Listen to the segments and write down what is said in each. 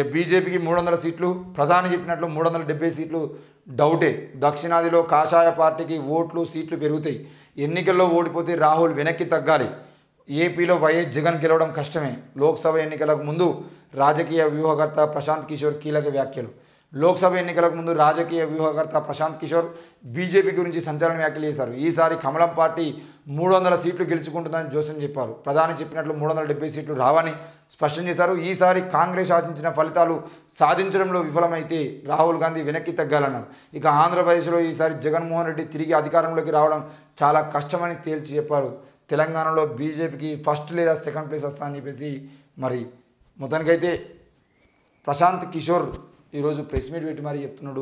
ఇక బీజేపీకి 300 సీట్లు, ప్రధాని చెప్పినట్లు 370 సీట్లు డౌటే. దక్షిణాదిలో కాషాయ పార్టీకి ఓట్లు సీట్లు పెరుగుతాయి. ఎన్నికల్లో ఓడిపోతే రాహుల్ వెనక్కి తగ్గాలి. ఏపీలో వైఎస్ జగన్ గెలవడం కష్టమే. లోక్సభ ఎన్నికలకు ముందు రాజకీయ వ్యూహకర్త ప్రశాంత్ కిషోర్ కీలక వ్యాఖ్యలు. లోక్సభ ఎన్నికలకు ముందు రాజకీయ వ్యూహకర్త ప్రశాంత్ కిషోర్ బీజేపీ గురించి సంచలన వ్యాఖ్యలు చేశారు. ఈసారి కమలం పార్టీ 300 సీట్లు గెలుచుకుంటుందని జోస్యం చెప్పారు. ప్రధాని చెప్పినట్లు 370 సీట్లు రావని స్పష్టం చేశారు. ఈసారి కాంగ్రెస్ ఆశించిన ఫలితాలు సాధించడంలో విఫలమైతే రాహుల్ గాంధీ వెనక్కి తగ్గాలన్నారు. ఇక ఆంధ్రప్రదేశ్లో ఈసారి జగన్మోహన్ రెడ్డి తిరిగి అధికారంలోకి రావడం చాలా కష్టమని తేల్చి చెప్పారు. తెలంగాణలో బీజేపీకి ఫస్ట్ లేదా సెకండ్ ప్లేస్ వస్తుందని చెప్పేసి మరి మొత్తానికైతే ప్రశాంత్ కిషోర్ ఈరోజు ప్రెస్ మీట్ పెట్టి మరీ చెప్తున్నాడు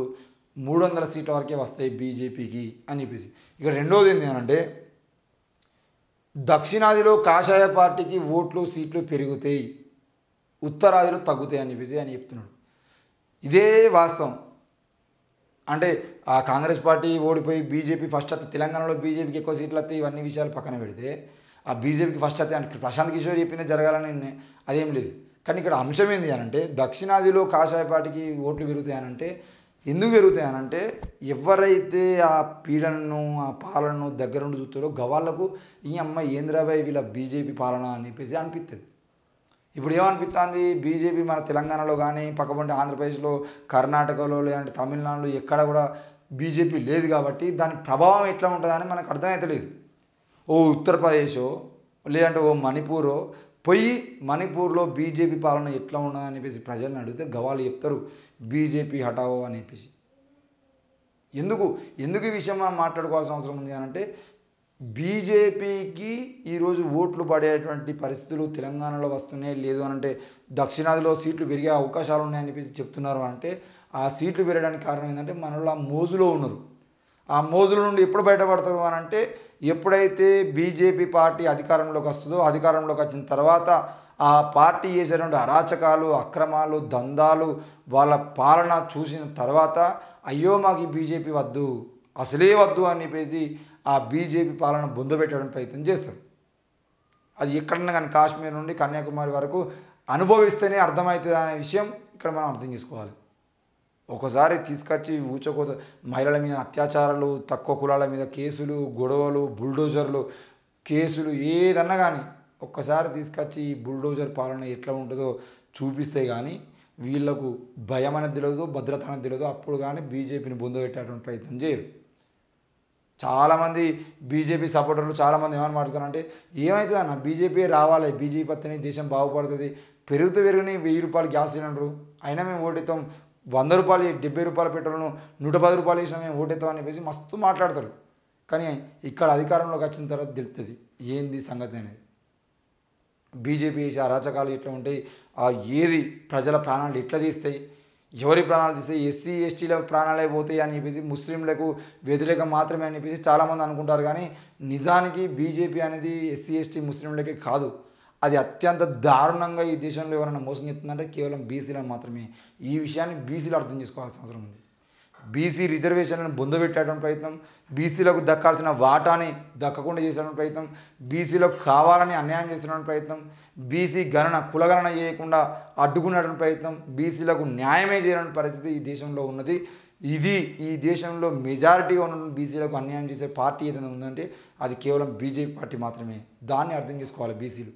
300 సీట్ల వరకే వస్తాయి బీజేపీకి అని చెప్పేసి. ఇక రెండోది ఏంటి అంటే దక్షిణాదిలో కాషాయ పార్టీకి ఓట్లు సీట్లు పెరుగుతాయి, ఉత్తరాదిలో తగ్గుతాయి అని చెప్పేసి ఆయన చెప్తున్నాడు. ఇదే వాస్తవం. అంటే ఆ కాంగ్రెస్ పార్టీ ఓడిపోయి బీజేపీ ఫస్ట్ వస్తే తెలంగాణలో బీజేపీకి ఎక్కువ సీట్లు వస్తాయి, ఇవన్నీ విషయాలు పక్కన పెడితే ఆ బీజేపీకి ఫస్ట్ వస్తే అంటే ప్రశాంత్ కిషోర్ చెప్పిందే జరగాలని అదేం లేదు. కానీ ఇక్కడ అంశం ఏంటి అనంటే దక్షిణాదిలో కాషాయ పార్టీకి ఓట్లు పెరుగుతాయనంటే ఎందుకు పెరుగుతాయనంటే ఎవరైతే ఆ పీడనను ఆ పాలనను దగ్గరుండి చూస్తారో గవాళ్ళకు ఈ అమ్మ ఏంద్రాబాయ్ వీళ్ళ బీజేపీ పాలన అని చెప్పేసి అనిపిస్తుంది. ఇప్పుడు ఏమనిపిస్తుంది, బీజేపీ మన తెలంగాణలో కానీ పక్కపంటి ఆంధ్రప్రదేశ్లో కర్ణాటకలో లేదంటే తమిళనాడులో ఎక్కడ కూడా బీజేపీ లేదు కాబట్టి దాని ప్రభావం ఎట్లా ఉంటుందని మనకు అర్థమవుతలేదు. ఓ ఉత్తరప్రదేశో లేదంటే ఓ మణిపూరో పోయి మణిపూర్లో బీజేపీ పాలన ఎట్లా ఉన్నదని చెప్పేసి ప్రజలను అడిగితే గవాళ్ళు చెప్తారు బీజేపీ హటావో అని చెప్పేసి. ఎందుకు ఈ విషయం మనం మాట్లాడుకోవాల్సిన అవసరం ఉంది అంటే బీజేపీకి ఈరోజు ఓట్లు పడేటువంటి పరిస్థితులు తెలంగాణలో వస్తున్నాయి లేదు అనంటే దక్షిణాదిలో సీట్లు పెరిగే అవకాశాలు ఉన్నాయని చెప్పేసి చెప్తున్నారు. అంటే ఆ సీట్లు పెరగడానికి కారణం ఏంటంటే మనలో ఆ మోజులో ఉన్నారు. ఆ మోజుల నుండి ఎప్పుడు బయటపడతారు అని అంటే ఎప్పుడైతే బీజేపీ పార్టీ అధికారంలోకి వస్తుందో అధికారంలోకి వచ్చిన తర్వాత ఆ పార్టీ చేసేటువంటి అరాచకాలు అక్రమాలు దందాలు వాళ్ళ పాలన చూసిన తర్వాత అయ్యో మాకు ఈ బీజేపీ వద్దు అసలే వద్దు అని చెప్పేసి ఆ బీజేపీ పాలన బొందబెట్టడానికి ప్రయత్నం చేస్తారు. అది ఎక్కడన్నా కానీ కాశ్మీర్ నుండి కన్యాకుమారి వరకు అనుభవిస్తేనే అర్థమవుతుంది అనే విషయం ఇక్కడ మనం అర్థం చేసుకోవాలి. ఒకసారి తీసుకొచ్చి ఊచకోత మహిళల మీద అత్యాచారాలు తక్కువ కులాల మీద కేసులు గొడవలు బుల్డోజర్లు కేసులు ఏదన్నా కానీ ఒక్కసారి తీసుకొచ్చి ఈ బుల్డోజర్ పాలన ఎట్లా ఉంటుందో చూపిస్తే కానీ వీళ్లకు భయం అనేది తెలియదు భద్రత అనేది తెలియదు. అప్పుడు కానీ బీజేపీని బొందబెట్టేటువంటి ప్రయత్నం చేయరు. చాలామంది బీజేపీ సపోర్టర్లు చాలామంది ఏమని మాట్లాడుతారంటే ఏమవుతుంది అన్న బీజేపీ రావాలి బీజేపీ వస్తేనే దేశం బాగుపడుతుంది పెరుగుతూ పెరిగినాయి 1000 రూపాయలు గ్యాస్ సిలిండరు అయినా మేము ఓటేస్తాం 100 రూపాయలు 70 రూపాయల పెట్రోల్ను 110 రూపాయలు వేసినా మేము ఓటేస్తాం అని చెప్పేసి మస్తు మాట్లాడతారు. కానీ ఇక్కడ అధికారంలోకి వచ్చిన తర్వాత తెలుస్తుంది ఏంది సంగతి అనేది. బీజేపీ చేసే అరాచకాలు ఎట్లా ఉంటాయి ఏది ప్రజల ప్రాణాలు ఎట్లా తీస్తాయి ఎవరి ప్రాణాలు తీస్తాయి ఎస్సీ ఎస్టీల ప్రాణాలే పోతాయి అని చెప్పేసి ముస్లింలకు వ్యతిరేకం మాత్రమే అని చెప్పేసి చాలామంది అనుకుంటారు. కానీ నిజానికి బీజేపీ అనేది ఎస్సీ ఎస్టీ ముస్లింలకే కాదు అది అత్యంత దారుణంగా ఈ దేశంలో ఎవరైనా మోసం చేస్తుందంటే కేవలం బీసీలను మాత్రమే. ఈ విషయాన్ని బీసీలు అర్థం చేసుకోవాల్సిన అవసరం ఉంది. బీసీ రిజర్వేషన్లను బొందబెట్టేటువంటి ప్రయత్నం బీసీలకు దక్కాల్సిన వాటాని దక్కకుండా చేసేటువంటి ప్రయత్నం బీసీలకు కావాలని అన్యాయం చేస్తున్న ప్రయత్నం బీసీ గణన కులగణన చేయకుండా అడ్డుకునేటువంటి ప్రయత్నం బీసీలకు న్యాయమే చేయని పరిస్థితి ఈ దేశంలో ఉన్నది. ఇది ఈ దేశంలో మెజారిటీగా ఉన్న బీసీలకు అన్యాయం చేసే పార్టీ ఏదైనా ఉందంటే అది కేవలం బీజేపీ పార్టీ మాత్రమే. దాన్ని అర్థం చేసుకోవాలి బీసీలు.